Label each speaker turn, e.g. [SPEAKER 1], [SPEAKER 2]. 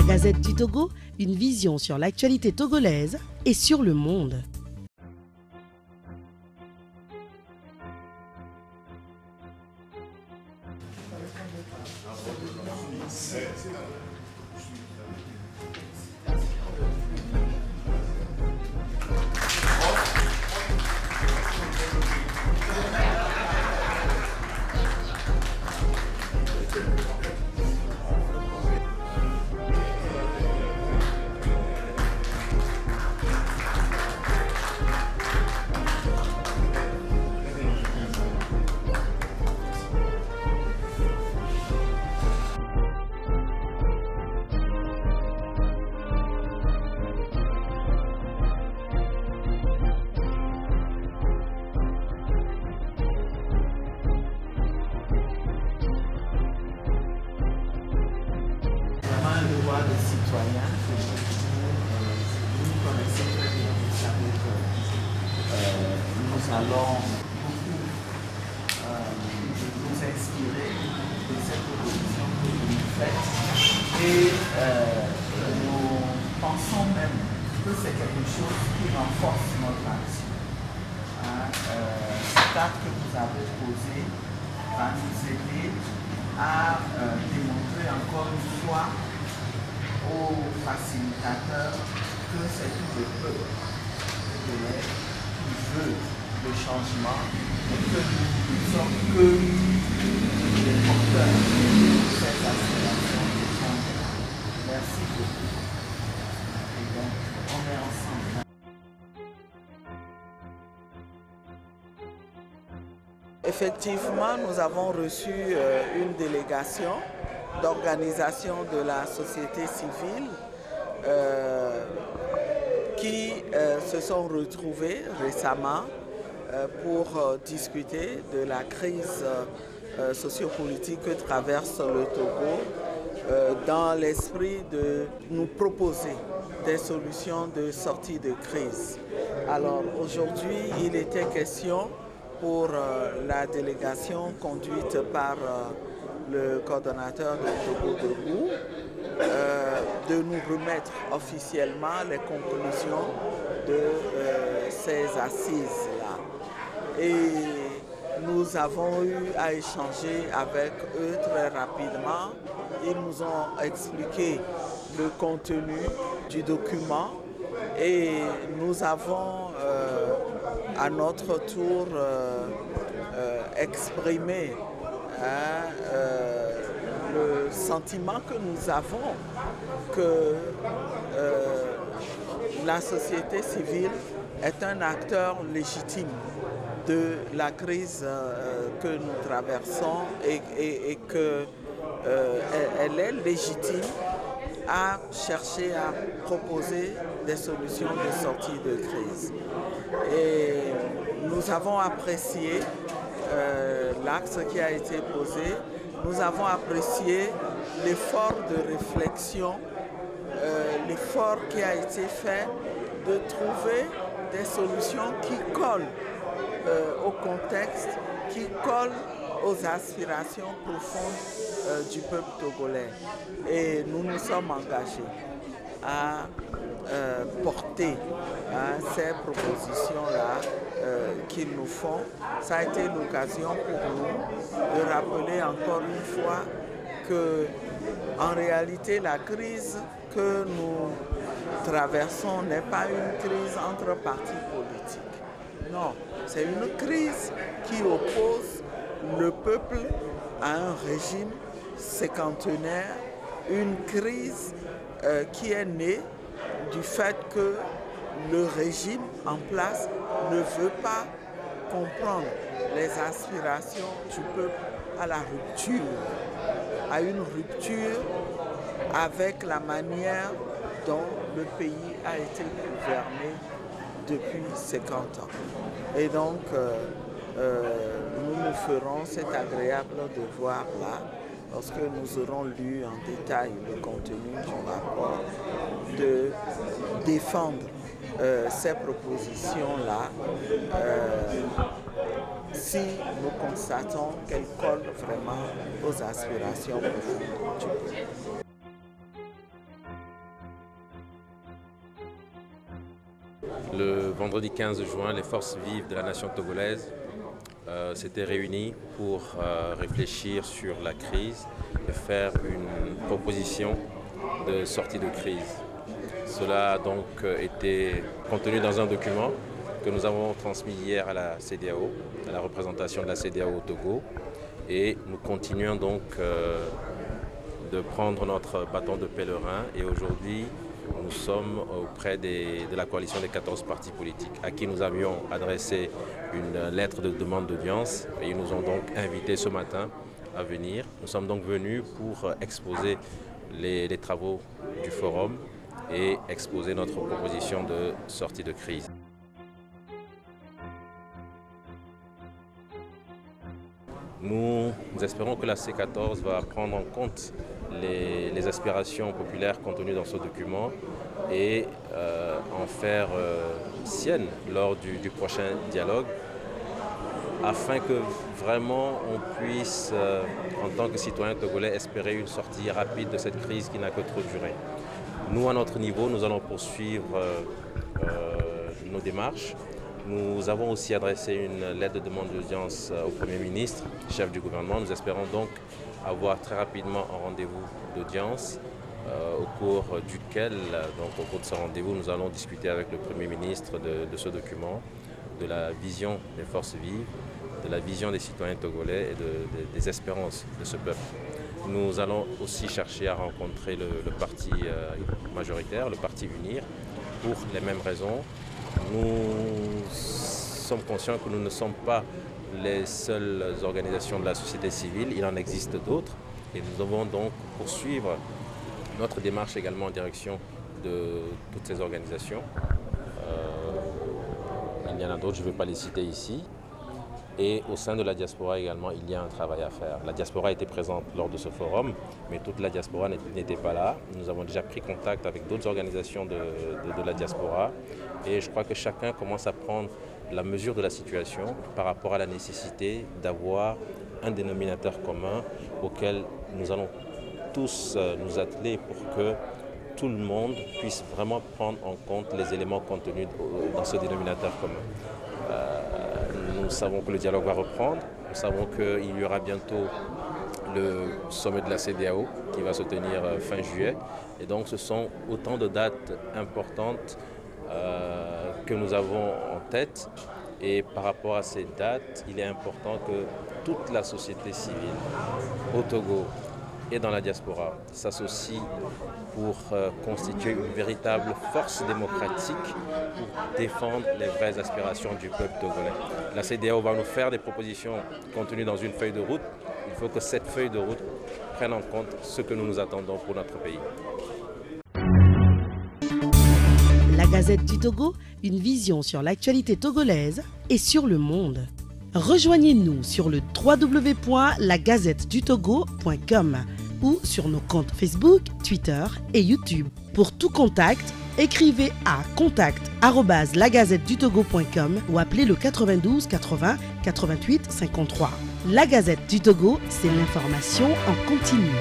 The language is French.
[SPEAKER 1] La Gazette du Togo, une vision sur l'actualité togolaise et sur le monde.
[SPEAKER 2] Le devoir des citoyens, vous connaissez très bien, vous savez que nous allons nous inspirer de cette proposition que vous nous faites et nous pensons même que c'est quelque chose qui renforce notre action. Cet acte que vous avez posé va nous aider à démontrer encore une fois aux facilitateurs que c'est tout le peuple qui veut le changement et que nous sommes que les porteurs de cette aspiration de changement. Merci beaucoup. Et donc, on est ensemble. Effectivement, nous avons reçu une délégation d'organisations de la société civile qui se sont retrouvées récemment pour discuter de la crise sociopolitique que traverse le Togo dans l'esprit de nous proposer des solutions de sortie de crise. Alors aujourd'hui, il était question pour la délégation conduite par le coordonnateur de Togo Debout, de nous remettre officiellement les conclusions de ces assises-là. Et nous avons eu à échanger avec eux très rapidement. Ils nous ont expliqué le contenu du document et nous avons à notre tour exprimé le sentiment que nous avons que la société civile est un acteur légitime de la crise que nous traversons et qu'elle est légitime à chercher à proposer des solutions de sortie de crise. Et nous avons apprécié l'axe qui a été posé. Nous avons apprécié l'effort de réflexion, l'effort qui a été fait de trouver des solutions qui collent au contexte, qui collent aux aspirations profondes du peuple togolais. Et nous nous sommes engagés à porter ces propositions-là qu'ils nous font. Ça a été l'occasion pour nous de rappeler encore une fois que, en réalité, la crise que nous traversons n'est pas une crise entre partis politiques. Non, c'est une crise qui oppose le peuple à un régime séquentenaire, une crise qui est née du fait que le régime en place ne veut pas comprendre les aspirations du peuple à la rupture, à une rupture avec la manière dont le pays a été gouverné depuis 50 ans. Et donc, nous nous ferons cet agréable devoir-là lorsque nous aurons lu en détail le contenu du rapport, de défendre ces propositions-là si nous constatons qu'elles collent vraiment aux aspirations profondes du peuple.
[SPEAKER 3] Le vendredi 15 juin, les forces vives de la nation togolaise s'étaient réunies pour réfléchir sur la crise et faire une proposition de sortie de crise. Cela a donc été contenu dans un document que nous avons transmis hier à la CEDEAO, à la représentation de la CEDEAO au Togo. Et nous continuons donc de prendre notre bâton de pèlerin. Et aujourd'hui, nous sommes auprès de la coalition des 14 partis politiques à qui nous avions adressé une lettre de demande d'audience. Et ils nous ont donc invités ce matin à venir. Nous sommes donc venus pour exposer les travaux du forum et exposer notre proposition de sortie de crise. Nous espérons que la C14 va prendre en compte les aspirations populaires contenues dans ce document et en faire sienne lors du prochain dialogue, afin que vraiment on puisse, en tant que citoyens togolais, espérer une sortie rapide de cette crise qui n'a que trop duré. Nous, à notre niveau, nous allons poursuivre nos démarches. Nous avons aussi adressé une lettre de demande d'audience au Premier ministre, chef du gouvernement. Nous espérons donc avoir très rapidement un rendez-vous d'audience au cours duquel, au cours de ce rendez-vous, nous allons discuter avec le Premier ministre de ce document, de la vision des forces vives, de la vision des citoyens togolais et des espérances de ce peuple. Nous allons aussi chercher à rencontrer le parti majoritaire, le parti UNIR, pour les mêmes raisons. Nous sommes conscients que nous ne sommes pas les seules organisations de la société civile, il en existe d'autres et nous devons donc poursuivre notre démarche également en direction de toutes ces organisations. Il y en a d'autres, je ne vais pas les citer ici. Et au sein de la diaspora également, il y a un travail à faire. La diaspora était présente lors de ce forum, mais toute la diaspora n'était pas là. Nous avons déjà pris contact avec d'autres organisations de la diaspora et je crois que chacun commence à prendre la mesure de la situation par rapport à la nécessité d'avoir un dénominateur commun auquel nous allons tous nous atteler pour que tout le monde puisse vraiment prendre en compte les éléments contenus dans ce dénominateur commun. Nous savons que le dialogue va reprendre, nous savons qu'il y aura bientôt le sommet de la CEDEAO qui va se tenir fin juillet. Et donc ce sont autant de dates importantes que nous avons en tête. Et par rapport à ces dates, il est important que toute la société civile au Togo et dans la diaspora s'associe pour constituer une véritable force démocratique pour défendre les vraies aspirations du peuple togolais. La CEDEAO va nous faire des propositions contenues dans une feuille de route. Il faut que cette feuille de route prenne en compte ce que nous nous attendons pour notre pays.
[SPEAKER 1] La Gazette du Togo, une vision sur l'actualité togolaise et sur le monde. Rejoignez-nous sur le www.lagazettedutogo.com ou sur nos comptes Facebook, Twitter et YouTube. Pour tout contact, écrivez à contact@lagazettedutogo.com ou appelez le 92 80 88 53. La Gazette du Togo, c'est l'information en continu.